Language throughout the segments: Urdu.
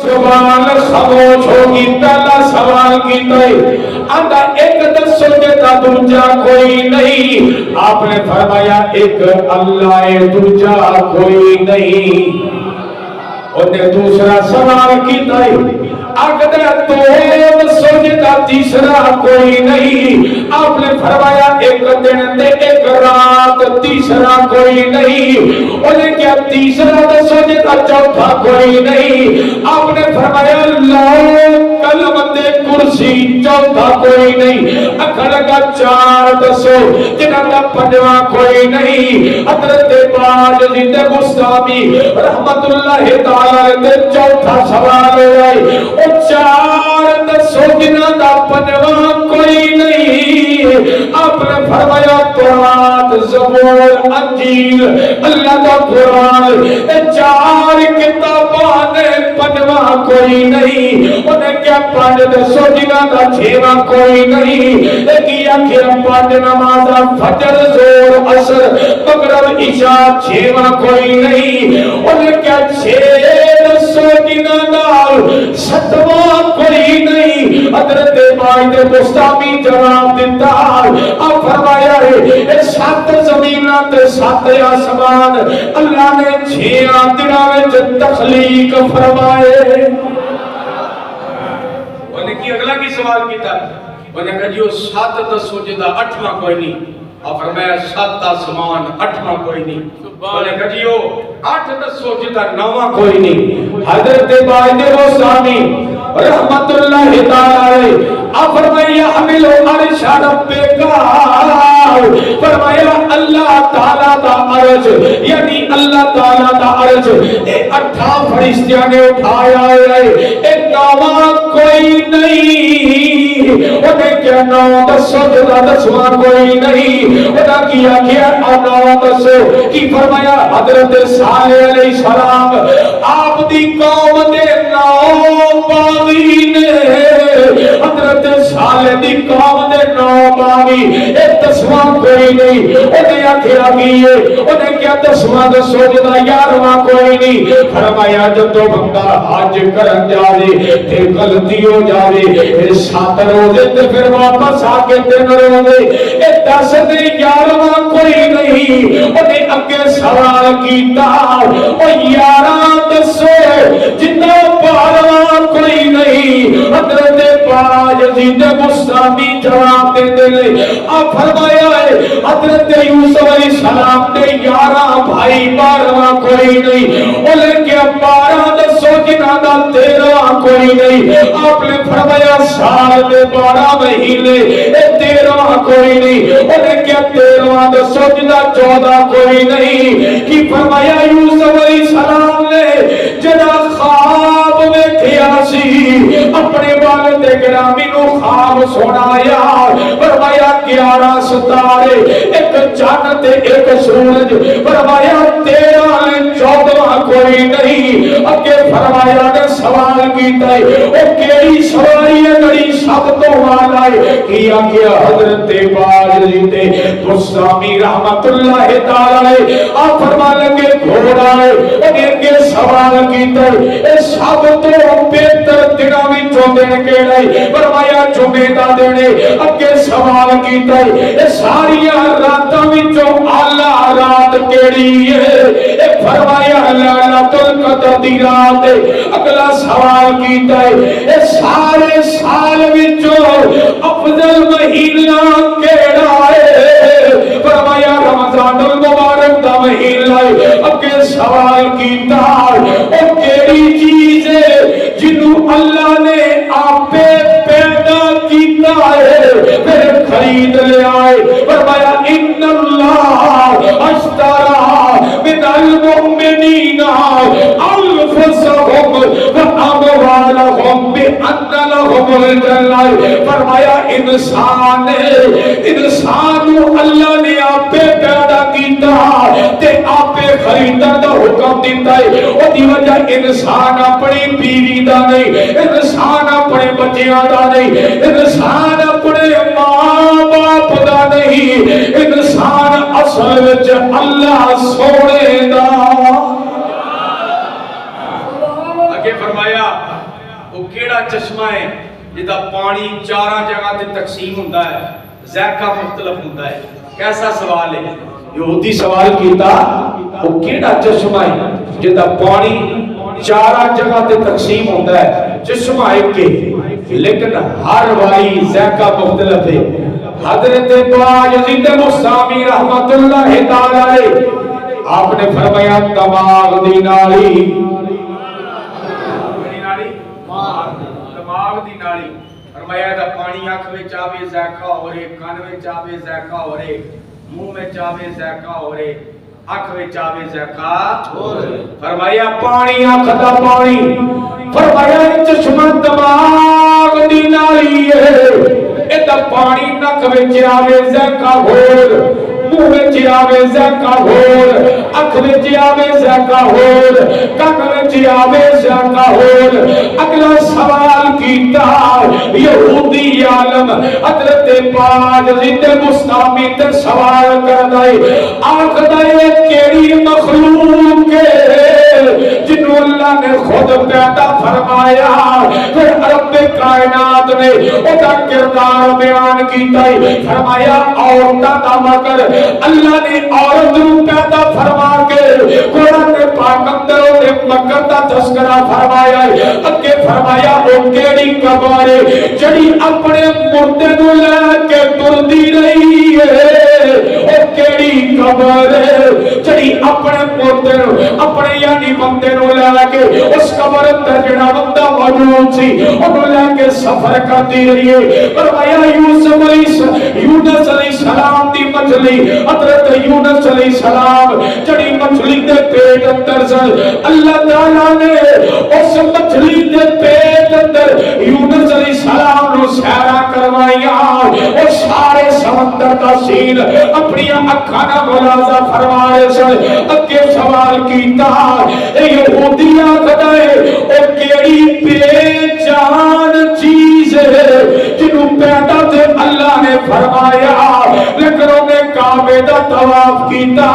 زبان خاموش ہوگی پہلا سوال کیتا ہے آدھا ایک دسو جیتا دوجا کوئی نہیں آپ نے فرمایا ایک اللہ ہے دوجا کوئی نہیں انہیں دوسرا سوال کیتا ہے اگر تو دسو جیتا تیسرا کوئی نہیں آپ نے فرمایا ایک دن دے ایک رات تیسرا کوئی نہیں انہیں کیا تیسرا دسو جیتا چوتھا کوئی نہیں آپ نے فرمایا اللہ کلمت کرسی چوتھا کوئی نہیں اکھڑ کا چار دسو جنہ کا پنجواں کوئی نہیں حضرت باجزید بسطامی رحمت اللہ تعالی نے چوتھا سوال ہوئے او چار دسو جنہ کا پنجواں کوئی نہیں آپ نے فرمایا تورات زبور انجیل اللہ کا قرآن چار کتاباں نے پنجواں کوئی نہیں انہیں کیا پانچ دسو جنہ کا چھواں کوئی نہیں کیا کیا پانچ نمازہ فجر زور عصر مغرب عشاء چھواں کوئی نہیں انہیں کیا چھ دسو جنہ کا ستواں کوئی نہیں حضرت باجد بسطامی جواب دیتا آپ فرمایا ہے سات زمینہ تے سات آسمان اللہ نے چھیاں دناوے تخلیق فرمائے انہیں کی اگلا کی سوال کیتا انہیں کہا جیو سات دسو جدہ اٹھواں کوئی نہیں اور فرمایا سات آسمان اٹھواں کوئی نہیں انہیں کہا جیو آٹھ دسو جدہ نواں کوئی نہیں حضرت باجد بسطامی رحمت اللہ تعالی آپ فرمایا حمل عرش ربکا فرمایا اللہ تعالیٰ دا عرش یعنی اللہ تعالیٰ دا عرش اٹھا فرشتیاں نے اٹھایا ہے ایک نواں کوئی نہیں انہیں کیا نو دسو جدا دسواں کوئی نہیں انہیں کیا کیا نو دسو کی فرمایا حضرت صالح علیہ السلام آپ دی قوم دے نو باغی نے حضرت صالح دی قوم دے نو باغی ایک دسواں کوئی نہیں انہیں آکھیا گئی ہے انہیں کیا دسواں دسو جدا یارواں کوئی نہیں فرمایا جب تو بندہ حج کرن جاوے تے غلطی ہو جاوے سات روزے تے پھر واپس آ کے تین روزے اے دس دے یارواں کوئی نہیں انہیں اگے سوال کیتا او یاراں دسو جتنا بارواں کوئی نہیں حضرت باجزید بسطامی جواب دے دے آپ فرمایا ہے حضرت یوسف علیہ السلام نے یاراں بھائی بارواں کوئی نہیں انہیں کیا بارہ دسو جنہ دا تیرواں کوئی نہیں آپ نے فرمایا سال میں 12 مہینے تیرواں کوئی نہیں انہیں کیا تیرواں دسو جنہ 14 کوئی نہیں کی فرمایا یوسف علیہ السلام نے جنہ خواب میں کیا سی اپنے والد گرامی نو خواب سنایا فرمایا 11 ستارے ایک چاند تے ایک سورج فرمایا 13 14 کوئی نہیں اگے فرمایا نے سوال کیتا ہے او کیڑی سواری ہے جڑی سب تو والا ہے کیا کیا حضرت باجزید بسطامی رحمت اللہ تعالی آپ فرما لگے گھوڑا ہے انہیں کے سوال کیتا ہے اے سب تو بہتر دنوں وچوں دن کیڑا ہے فرمایا جمعے دا دن اگے سوال کیتا ہے اے ساری راتاں وچوں اعلی رات کیڑی ہے اے فرمایا لیلۃ القدر دی رات اگلا سوال کیتا ہے اے سارے سال وچوں افضل مہینہ کیڑا ہے فرمایا رمضان المبارک دا مہینہ ہے اگے سوال کیتا او کیڑی چیز ہے جنوں اللہ نے آپے پیدا کیتا ہے پھر خرید لے آئے فرمایا ان اللہ اشترى من المؤمنین انفسهم واموالهم بان لهم الجنہ فرمایا انسان اللہ نے آپے پیدا کیتا تے آپے خریدن دا حکم دیتا ہے او دی وجہ انسان اپنی بیوی دا نہیں انسان اپنے بچیاں دا نہیں انسان اپنے ماں باپ دا نہیں انسان اصل وچ اللہ سونے دا. آگے فرمایا وہ کیڑا چشمہ ہے جدا پانی چارہ جگہ تے تقسیم ہوتا ہے ذائقہ مختلف ہوتا ہے کیسا سوال ہے یہودی سوال کیتا وہ کیڑا چشمہ ہے جدا پانی چارہ جگہ تے تقسیم ہوتا ہے چشمہ ایک کے لیکن ہر والی ذائقہ مختلف ہے حضرت یزید مستامی رحمت اللہ تعالی آپ نے فرمایا دماغ دی نالی دماغ دی نالی فرمایا دا پانی آنکھ میں چاہے ذائقہ ہو رہے کان میں چاہے ذائقہ ہو رہے منہ میں چاہے ذائقہ ہو رہے آنکھ میں چاہے ذائقہ ہو رہے فرمایا پانی آنکھ دا پانی فرمایا چشمہ دماغ دی نالی ہے ایدہ پانی نک وچ آوے ذائقہ ہور منہ وچ آوے ذائقہ ہور اکھ وچ آوے ذائقہ ہور کان وچ آوے ذائقہ ہور اگلا سوال کیتا یہودی عالم حضرت پاک یزید مستامی تے سوال کردا ہے آکھدا ہے کیڑی مخلوق ہے جنہوں اللہ نے خود پیدا فرمایا پھر رب کائنات نے ادا کردار بیان کیتا ہے فرمایا عورتاں دا مگر اللہ نے عورت نوں پیدا فرما کے قرآن پاک اندر نے مگر دا تذکرہ فرمایا ہے اگے فرمایا او کیڑی قبر ہے جڑی اپنے مردے نوں لے کے ٹردی رہی ہے او کیڑی قبر ہے جڑی اپنے مردے نوں اپنے یعنی بندے نوں لے کے اس قبر اندر جڑا بندہ موجود سی انہوں لے کے سفر کرتی رہی ہے فرمایا یونس علیہ السلام دی مچھلی حضرت یونس علیہ السلام جڑی مچھلی دے پیٹ اندر سے اللہ تعالیٰ نے اس مچھلی دے پیٹ اندر یونس علیہ السلام نو سیرا کروایا اور سارے سمندر کا سین اپنی اکھانا ملازہ فرمائے سے اگے سوال کیتا یہودیاں کدائے او کیڑی بے جان چیز ہے جنہوں پیدا تھے اللہ نے فرمایا لیکن انہیں کعبے دا طواف کیتا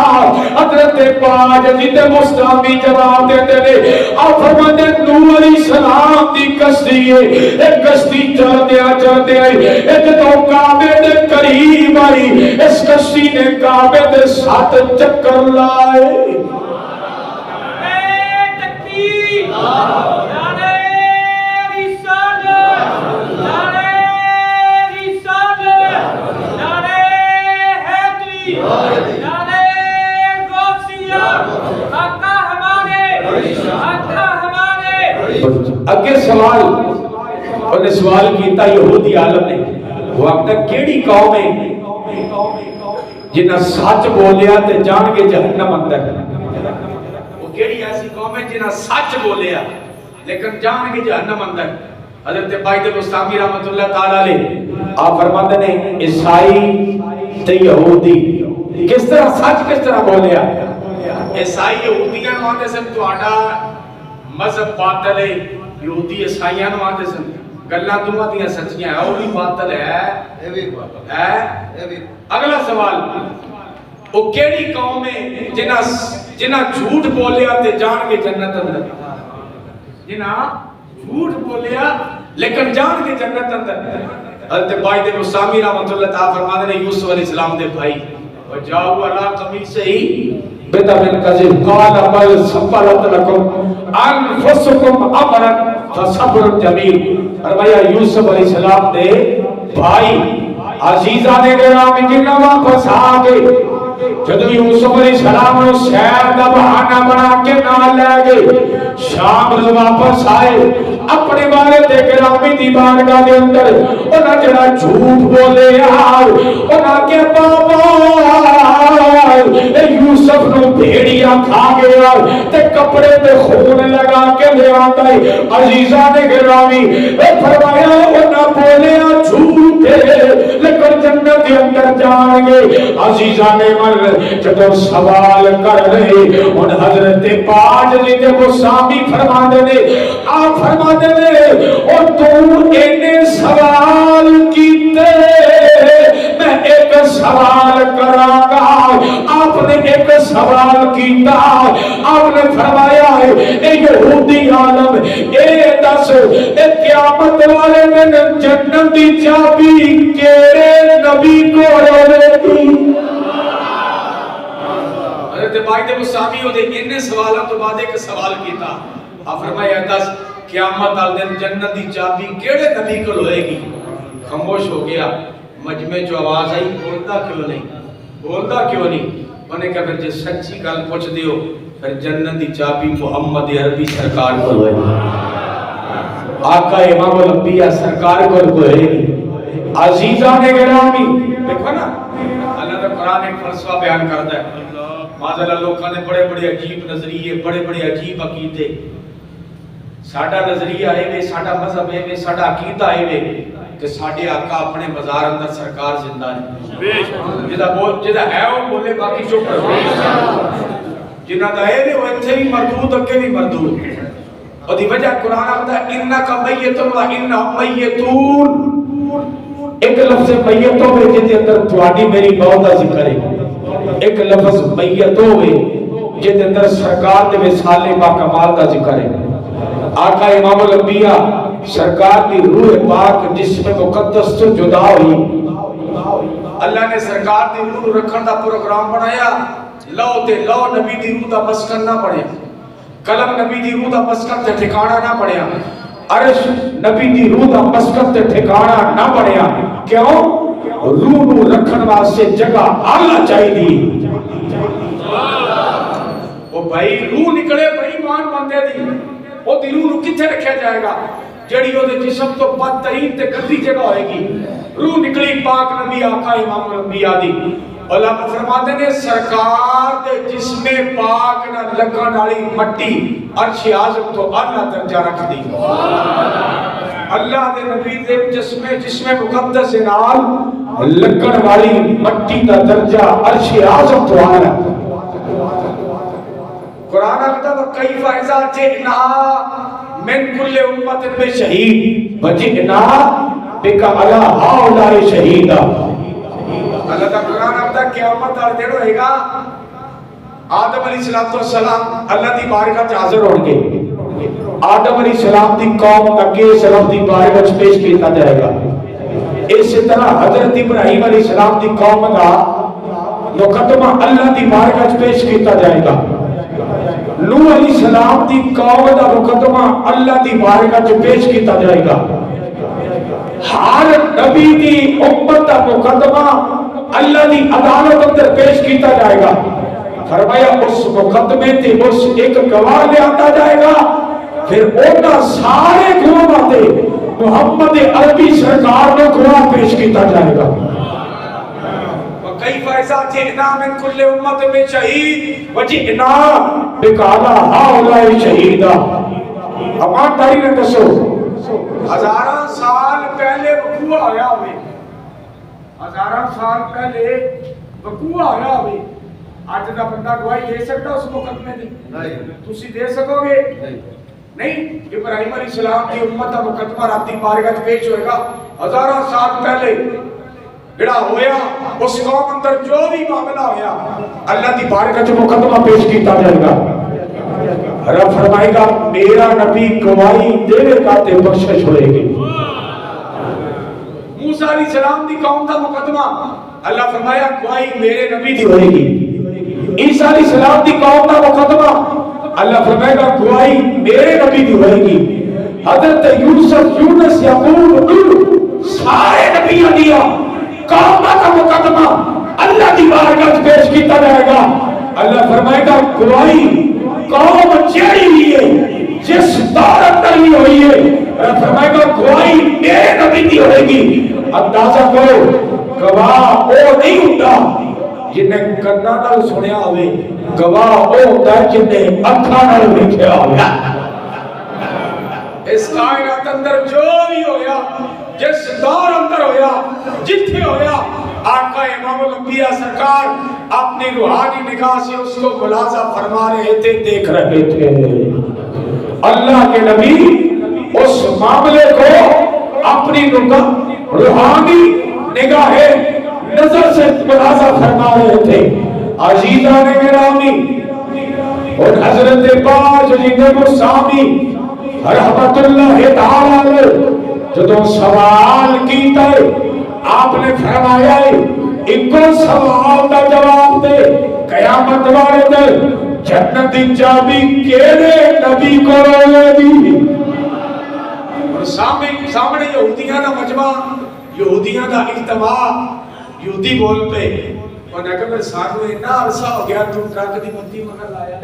حضرت پاک یزید مستامی جواب دیتے نے آپ فرماتے نوح علیہ السلام دی کشتی ہے ایک کشتی چلتے آئے ایک تو کعبے دے قریب آئی اس کشتی نے کعبے دے 7 چکر لائے اگے سوال انہیں سوال کیتا یہودی عالم نے وقت کیڑی قوم ہے جنہ سچ بولیا تے جان کے جہنم اندر وہ کیڑی ایسی قوم ہے جنہ سچ بولیا لیکن جان کے جہنم اندر حضرت باید مستامی رحمت اللہ تعالیٰ علیہ آپ فرماتے ہیں عیسائی تے یہودی کس طرح سچ کس طرح بولیا عیسائی یہودیاں نو آتے سن تو آڈا مذہب باطل ہے یہودی عیسائیاں نو آتے سن گلہ دعا دیا سچیاں ہے وہ بھی باطل ہے اگلا سوال وہ کیڑی قوم ہے جنہ جھوٹ بولیا تے جان کے جنت اندر جنہ جھوٹ بولیا لیکن جان کے جنت اندر حضرت باید مستامی رحمت اللہ تعالیٰ فرماتے ہیں یوسف علیہ السلام دے بھائی وجاؤ علا قمیصہ ہی بیتا من قذب قال بل سبلت لکم انفسکم امرا فصبر جمیل فرمایا یوسف علیہ السلام دے بھائی عزیزہ نے گرامی جنہ واپس آگے جدو یوسف علیہ السلام نے شہر کا بہانہ بنا کے نہ لے گئے شام روز واپس آئے اپنے والے دے گرامی دی بارگاہ دے اندر انہاں جڑا جھوٹ بولے انہاں کے بابا یوسف نو بھیڑیا کھا گیا تے کپڑے تے خون لگا کے لے آتا ہے عزیزہ نے گرامی فرمایا انہاں بولے جھوٹ لیکن جنت کے اندر جان گے عزیزہ نے جب سوال کر رہے ان حضرت پاک جیتے وہ سامی فرما دے آپ فرما دے اور تو انہیں سوال کیتے میں ایک سوال کراں گا آپ نے ایک سوال کیتا آپ نے فرمایا ہے اے یہودی عالم اے دس اے قیامت والے دن جنت دی چابی کیڑے نبی کو رہے گی؟ حضرت باقی مصابی ہو دے انہیں سوالوں تو بعد ایک سوال کیتا آپ فرمایا دس قیامت والے دن جنت دی چابی کیڑے نبی کو ہوئے گی؟ خاموش ہو گیا مجمع جو آواز آئی بولتا کیوں نہیں انہیں کہا پھر جس سچی گل پوچھ دیو پھر جنت دی چابی محمد عربی سرکار کو ہوئے آقا امام الانبیاء سرکار کو ہوئے عزیزان گرامی دیکھو نا اللہ نے قرآن ایک فلسفہ بیان کرتا ہے معاذ اللہ لوگوں نے بڑے بڑے عجیب نظریے بڑے بڑے عجیب عقیدے ساڈا نظریہ ہے ساڈا مذہب ہے ساڈا عقیدہ ہے کہ ساڈے آقا اپنے بازار اندر سرکار زندہ ہے جدا ہے وہ بولے باقی چپ کرو جنہ دا ہے وہ اتھے بھی مردود اگے بھی مردود اور دی وجہ قرآن آتا ہے انکا میتن و انہم میتون ایک لفظ میتوں میں جتے اندر تواڈی میری موت کا ذکر ہے ایک لفظ میتوں میں جتے اندر سرکار دے وصال با کمال کا ذکر ہے آقا امام الانبیاء سرکار کی روح پاک جسم مقدس تو جدا ہوئی اللہ نے سرکار دی روح رکھن دا پروگرام بنایا لو تے لو نبی دی روح دا مسکن نہ پڑے قلم نبی دی روح دا مسکن تے ٹھکانہ نہ پڑیا عرش نبی دی روح دا مسکن تے ٹھکانہ نہ پڑیا کیوں روح نو رکھن واسطے جگہ آلہ چاہی دی وہ بھائی روح نکلے بھائی مان بندے دی وہ دی روح نو کتھے رکھیا جائے گا جڑی وہ جسم تو بدترین تے گندی جگہ ہوئے گی روح نکلی پاک نبی آقا امام الانبیاء دی اللہ فرماتے نے سرکار دے جسم پاک نہ لگن والی مٹی عرش اعظم تو اعلیٰ درجہ رکھ دی اللہ دے نبی دے جسم مقدس نال لگن والی مٹی دا درجہ عرش اعظم تو اعلیٰ قرآن کہتا ہے کیف اذا جئنا من کل امت میں شہید وجئنا بک علی ہؤلاء شہیدا اللہ کا قرآن کہتا ہے قیامت والے دن ہوئے گا آدم علیہ السلام اللہ دی بارگاہ وچ حاضر ہون گے آدم علیہ السلام دی قوم اگے سلام دی بارگاہ وچ پیش کیتا جائے گا اسی طرح حضرت ابراہیم علیہ السلام دی قوم دا مقدمہ اللہ دی بارگاہ وچ پیش کیتا جائے گا نوح علیہ السلام دی قوم دا مقدمہ اللہ دی بارگاہ وچ پیش کیتا جائے گا ہر نبی دی امت دا مقدمہ اللہ دی عدالت اندر پیش کیتا جائے گا فرمایا اس مقدمے تے اس ایک گواہ لے آتا جائے گا پھر اونا سارے گواہ تے محمد عربی سرکار نے گواہ پیش کیتا جائے گا کیف اذا جئنا من کل امت میں شہید وجئنا بک علی ہؤلاء شہیدا امان داری نے دسو ہزاراں سال پہلے وقوع آیا ہوئے ہزاراں سال پہلے وقوع آیا ہوئے آج دا بندہ گواہی دے سکتا اس مقدمے دی تسی دے سکو گے نہیں ابراہیم علیہ السلام کی امت کا مقدمہ رات دی بارگاہ پیش ہوئے گا ہزاراں سال پہلے بڑا ہویا اس قوم اندر جو بھی معاملہ ہویا اللہ دی بارگاہ جو مقدمہ پیش کیتا جائے گا رب فرمائے گا میرا نبی گواہی دے گا تے بخشش ہوئے گی موسیٰ علیہ السلام دی قوم دا مقدمہ اللہ فرمایا گواہی میرے نبی دی ہوئے گی عیسیٰ علیہ السلام دی قوم دا مقدمہ اللہ فرمائے گا گواہی میرے نبی دی ہوئے گی حضرت یوسف یونس یعقوب سارے نبیوں دیا قوم کا مقدمہ اللہ دی بارگاہ وچ پیش کیتا جائے گا اللہ فرمائے گا گواہی قوم چیڑی ہوئی ہے جس دور اندر بھی ہوئی ہے اللہ فرمائے گا گواہی میرے نبی دی ہوئے گی اندازہ کرو گواہ وہ نہیں ہوتا جنہیں کنا نال سنیا ہوئے گواہ وہ ہوتا ہے جنہیں اکھاں نال ویکھیا ہویا اس کائنات اندر جو بھی ہویا جس دور اندر ہویا جتھے ہویا آقا امام الانبیاء سرکار اپنی روحانی نگاہ سے اس کو ملاحظہ فرما رہے تھے دیکھ رہے تھے اللہ کے نبی اس معاملے کو اپنی روحانی نگاہ نظر سے ملاحظہ فرما رہے تھے عزیزان گرامی اور حضرت باج جنہیں مسامی رحمت اللہ تعالیٰ علیہ جو سوال کیتا ہے آپ نے فرمایا ہے ایک سوال کا جواب دے قیامت والے دے جنت دی چابی کیڑے نبی کو لے دی اور سامنے یہودیاں دا مجمع یہودیاں دا اجتماع یہودی بول پہ اور نے کہا سانو اتنا عرصہ ہو گیا تم ٹرک دی بتی مگر لایا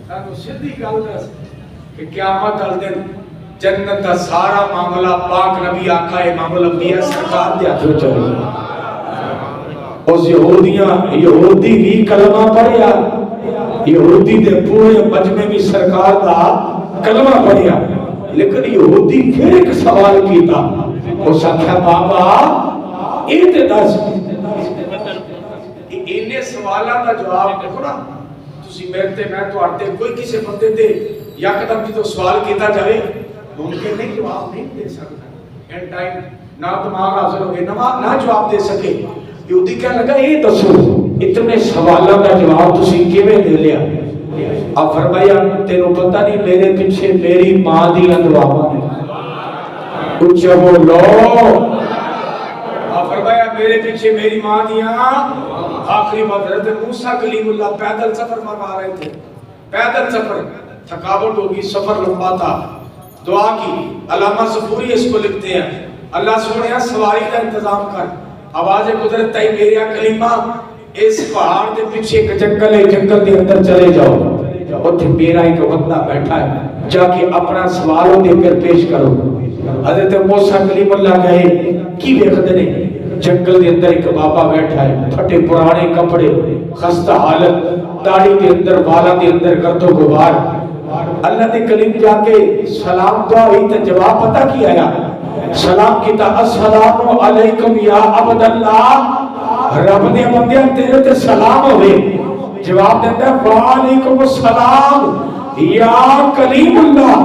سانو سیدھی گل دس کہ قیامت والے دن جنت کا سارا معاملہ پاک نبی آقا امام الانبیاء سرکار دے ہاتھوں چلے اس یہودی بھی کلمہ پڑھیا یہودی دے پورے مجمع بھی سرکار دا کلمہ پڑھیا لیکن یہودی پھر ایک سوال کیتا اس آخیا بابا یہ تے دس انہیں سوالاں دا جواب دیکھو نا تسی میرے تے میں تواڈے کوئی کسی بندے تے یکدم جدوں سوال کیتا جائے ممکن نہیں جواب نہیں دے سکتا اینڈ ٹائم نہ دماغ حاضر ہو گئے نہ جواب دے سکے یہودی کہنے لگا یہ دسو اتنے سوالوں کا جواب تسی کیویں دے لیا اب فرمایا تینوں پتہ نہیں میرے پیچھے میری ماں دی دعاواں نے اچھا بولو اب فرمایا میرے پیچھے میری ماں دیاں آخری حضرت موسیٰ کلیم اللہ پیدل سفر فرما رہے تھے پیدل سفر تھکاوٹ ہوگی سفر لمبا تھا دعا کی علامہ صفوری اس کو لکھتے ہیں اللہ سونیا سواری کا انتظام کر آواز قدرت تائی میریا کلیمہ اس پہاڑ کے پیچھے ایک جنگل ہے جنگل کے اندر چلے جاؤ اتنے میرا ایک بندہ بیٹھا ہے جا کے اپنا سوال دے کر پیش کرو حضرت موسیٰ کلیم اللہ کہے کی ویکھدے نے جنگل کے اندر ایک بابا بیٹھا ہے پھٹے پرانے کپڑے خستہ حالت داڑھی کے اندر بالا کے اندر گرد و غبار اللہ نے کلیم جا کے سلام دعا ہوئی تو جواب پتہ کیا آیا سلام کیتا السلام علیکم یا عبد اللہ رب نے بندیاں تیرے تے سلام ہوئے جواب دیتا ہے وعلیکم السلام یا کلیم اللہ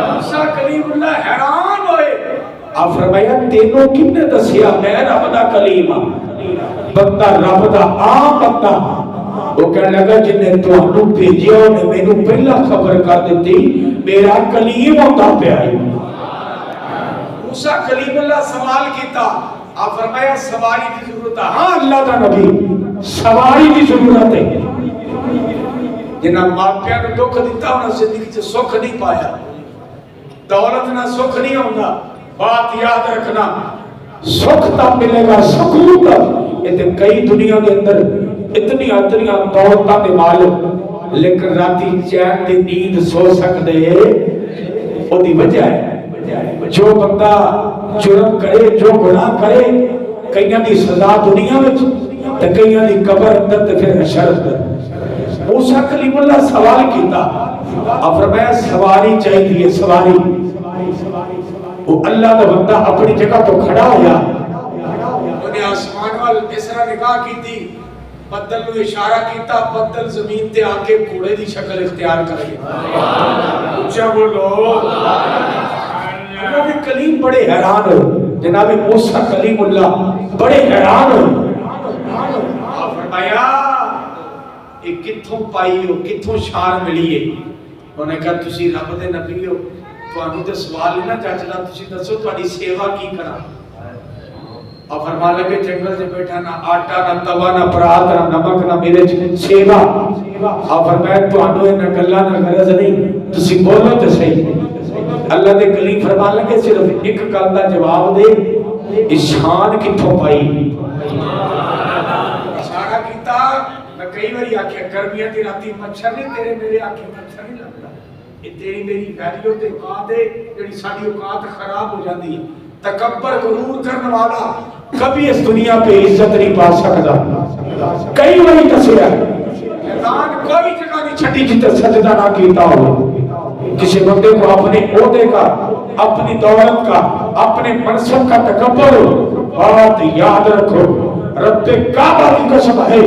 موسیٰ کلیم اللہ حیران ہوئے آپ فرمایا تینوں کن نے دسیا میں رب دا کلیم بندہ رب دا عام بندہ وہ کہنے لگا جن نے تو انہوں بھیجیا انہیں میں نے پہلا خبر کر دیتی میرا کلیم ہوتا پہ آئی موسیٰ کلیم اللہ سوال کیتا آپ فرمایا سواری کی ضرورت ہے ہاں اللہ دا نبی سواری کی ضرورت ہے جنہاں ماپیاں نے دکھ دیتا انہاں زندگی سے سکھ نہیں پایا دولت نہ سکھ نہیں ہوگا بات یاد رکھنا سکھ تب ملے گا سکون تب یہ کئی دنیا کے اندر اتنی دولتاں دے مالک لیکن راتی چین دی نیند سو سکدے او دی وجہ ہے جو بندہ جرم کرے جو گناہ کرے کئیاں دی سزا دنیا وچ تے کئیاں دی قبر اندر تے پھر حشر اندر موسیٰ کلیم اللہ سوال کیتا اب فرمایا سواری چاہیے سواری وہ اللہ دا بندہ اپنی جگہ تو کھڑا ہوا انہیں آسمان وال اس طرح نگاہ کی تھی بدل نو اشارہ کیتا بدل زمین تے آکے گھوڑے دی شکل اختیار کر گیا اچھا بولو جناب کلیم بڑے حیران ہو جناب موسیٰ کلیم اللہ بڑے حیران ہو آپ فرمایا یہ کتھوں پائی ہو کتھوں شان ملی ہے انہوں نے کہا تسی رب دے نبی ہو تو انہوں تے سوال نہ چاچلا تسی دسو تھوڑی سیوا کی کرا اور فرما لگے جنگل سے بیٹھا نہ آٹا نہ توا نہ پرات نہ نمک نہ مرچ سیوا اور فرمایا تو انہوں نہ گلا نہ غرض نہیں تسی بولو تے صحیح اللہ دے کلیم فرما لگے صرف ایک گل دا جواب دے شان کتھوں پائی اشارہ کیتا میں کئی باری آکھیا گرمیاں دی راتی مچھر نہیں تیرے میرے آنکھیں مچھر نہیں لگتا یہ تیری میری ویلیو تے اوقات ہے جڑی ساری اوقات خراب ہو جاتی ہے تکبر غرور کرنے والا کبھی اس دنیا پہ عزت نہیں پا سکتا کئی باری دسیا شیطان کوئی جگہ نہیں چھٹی جتے سجدہ نہ کیتا ہو کسی بندے کو اپنے عہدے کا اپنی دولت کا اپنے منصب کا تکبر بات یاد رکھو رب کعبہ کی قسم ہے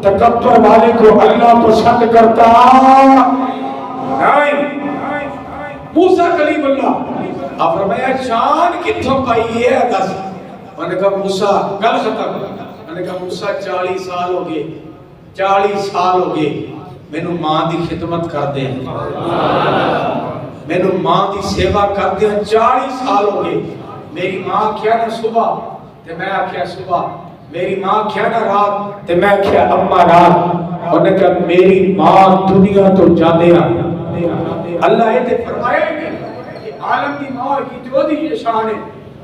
تکبر والے کو اللہ پسند کرتا نہیں موسیٰ کلیم اللہ آپ فرمایا شان کتھوں پائی ہے دس انہوں نے کہا موسیٰ گل ختم انہوں نے انہیں کہا موسیٰ 40 سال ہو گئے 40 سال ہو گئے مینوں ماں دی خدمت کر دیں مینوں ماں دی سیوا کر دیں 40 سال ہو گئے میری ماں کیا نا صبح تے میں آکھیا صبح میری ماں کیا نا رات تے میں آکھیا اماں رات انہیں کہا میری ماں دنیا تو جانے اللہ یہ تے فرمایا ہی نہیں کہ عالم دی ماں کی جو دی یہ شان ہے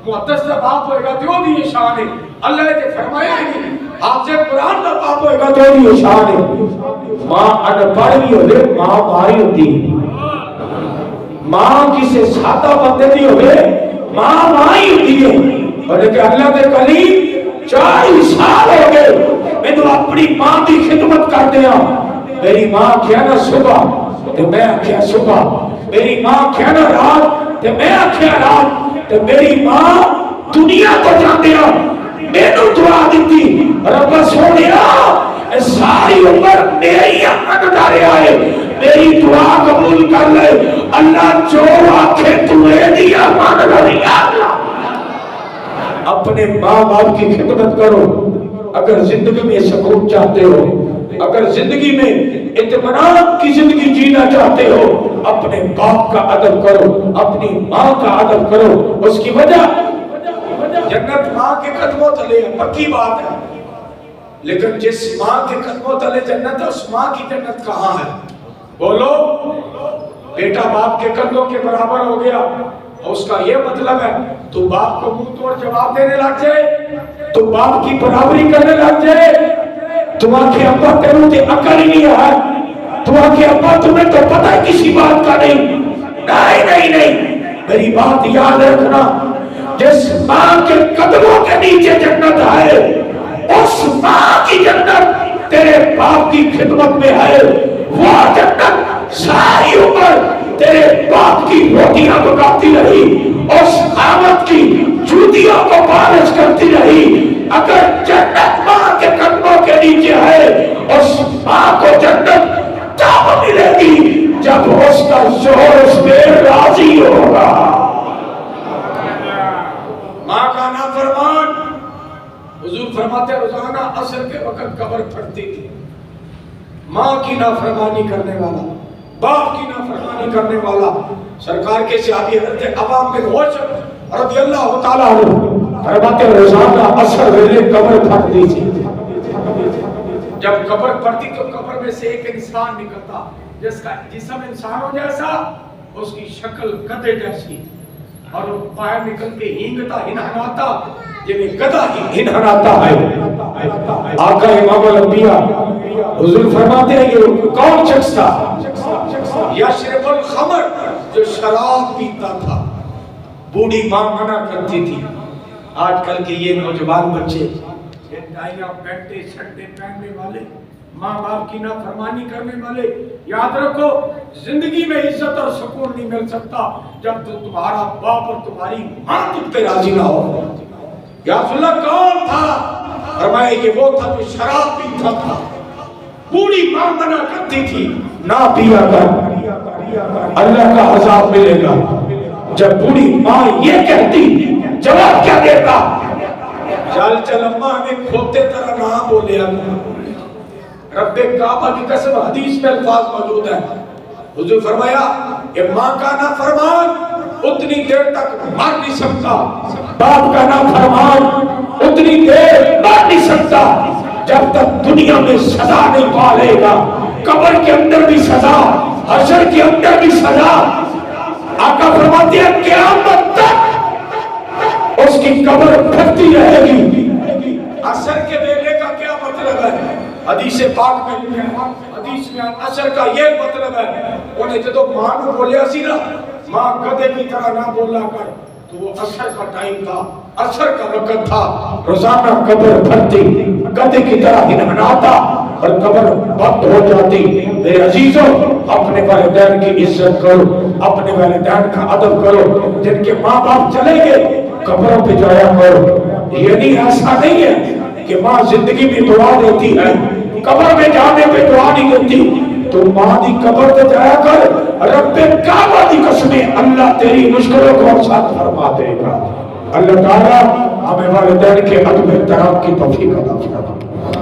محدث دا باپ ہوئے گا جو دی یہ شان ہے اللہ یہ تے فرمایا ہی نہیں حافظ قرآن دا باپ ہوئے گا جو دی یہ شان ہے ماں انپڑھ بھی ہوئے ماں ماری ہوتی ماں کسے سادہ بندے دی ہوئے ماں مائی ہوتی ہے اور کہ اللہ دے قریب 40 سال ہو گئے میں تو اپنی ماں دی خدمت کر دیا میری ماں کیا نا صبح تو میں آکھیا صبح میری ماں کیا نا رات تو میں آکھیا رات تو میری ماں دنیا کو جان دیا میں نے دعا دیتی رب سونیا ساری عمر میری امن دارے آئے میری دعا قبول کر لے اللہ جو آکھے تمہیں دیا مان رہی اللہ اپنے ماں باپ کی خدمت کرو اگر زندگی میں سکون چاہتے ہو اگر زندگی میں اطمینان کی زندگی جینا چاہتے ہو اپنے باپ کا ادب کرو اپنی ماں کا ادب کرو اس کی وجہ جنت ماں کے قدموں تلے پکی بات ہے لیکن جس ماں کے قدموں تلے جنت ہے اس ماں کی جنت کہاں ہے بولو بیٹا باپ کے قدموں کے برابر ہو گیا اس کا یہ مطلب ہے تو باپ کو منہ توڑ جواب دینے لگ جائے تو باپ کی برابری کرنے لگ جائے تم آنکھیں ابا تیروں تے عقل ہی نہیں ہے تم آنکھیں ابا تمہیں تو پتہ ہے کسی بات کا نہیں نہیں میری بات یاد رکھنا جس ماں کے قدموں کے نیچے جنت ہے اس ماں کی جنت تیرے باپ کی خدمت میں ہے وہ جنت ساری عمر تیرے باپ کی روٹیاں پکاتی رہی اس قامت کی جوتیوں کو پالش کرتی رہی اگر جنت ماں کے قدموں کے نیچے ہے اس ماں کو جنت تب ملے گی جب اس کا شوہر اس میں راضی ہوگا ماں کا نافرمان حضور فرماتے روزانہ عصر کے وقت قبر پھٹتی تھی ماں کی نافرمانی کرنے والا باپ کی نافرمانی کرنے والا سرکار کے صحابی حضرت عوام بن ہوشم رضی اللہ تعالیٰ عنہ فرماتے روزانہ عصر ویلے قبر پھٹتی تھی جب قبر پھٹتی تو قبر میں سے ایک انسان نکلتا جس کا جسم انسانوں جیسا اس کی شکل گدھے جیسی اور وہ باہر نکل کے ہینگتا ہنہناتا جنہیں گدھا ہی ہنہناتا ہے آقا امام الانبیاء حضور فرماتے ہیں یہ کون شخص تھا یشرب الخمر جو شراب پیتا تھا بوڑھی ماں منع کرتی تھی آج کل کے یہ نوجوان بچے ٹائیاں پینٹیں شرٹیں پہننے والے ماں باپ کی نافرمانی کرنے والے یاد رکھو زندگی میں عزت اور سکون نہیں مل سکتا جب تو تمہارا باپ اور تمہاری ماں تم پہ راضی نہ ہو یا رسول اللہ کون تھا فرمایا یہ وہ تھا جو شراب پیتا تھا بوڑھی ماں منع کرتی تھی نہ پیا کر اللہ کا عذاب ملے گا جب بوڑھی ماں یہ کہتی جواب کیا دیتا چل چل اماں ہمیں کھوتے طرح نہ بولے رب کعبہ کی قسم حدیث میں الفاظ موجود ہے حضور فرمایا کہ ماں کا نافرمان اتنی دیر تک مر نہیں سکتا باپ کا نافرمان اتنی دیر مر نہیں سکتا جب تک دنیا میں سزا نہیں پالے گا قبر کے اندر بھی سزا حشر کے اندر بھی سزا آقا فرماتے ہیں قیامت تک اس کی قبر پھٹتی رہے گی عصر کے ویلے کا کیا مطلب ہے حدیث پاک میں حدیث میں عصر کا یہ مطلب ہے انہیں جدو ماں نے بولیا سی نا ماں گدھے کی طرح نہ بولا کر تو وہ عصر کا ٹائم تھا عصر کا وقت تھا روزانہ قبر پھٹتی گدھے کی طرح ہنہناتا اور قبر بند ہو جاتی میرے عزیزوں اپنے والدین کی عزت کرو اپنے والدین کا ادب کرو جن کے ماں باپ چلے گئے قبروں پہ جایا کرو یہ نہیں ایسا نہیں ہے کہ ماں زندگی میں دعا دیتی ہے قبر میں جانے پہ دعا نہیں دیتی تو ماں دی قبر پہ جایا کر رب کعبہ دی قسمیں اللہ تیری مشکلوں کو آسان فرما دے گا اللہ تعالیٰ ہمیں والدین کے ادب احترام کی توفیق عطا فرمائے.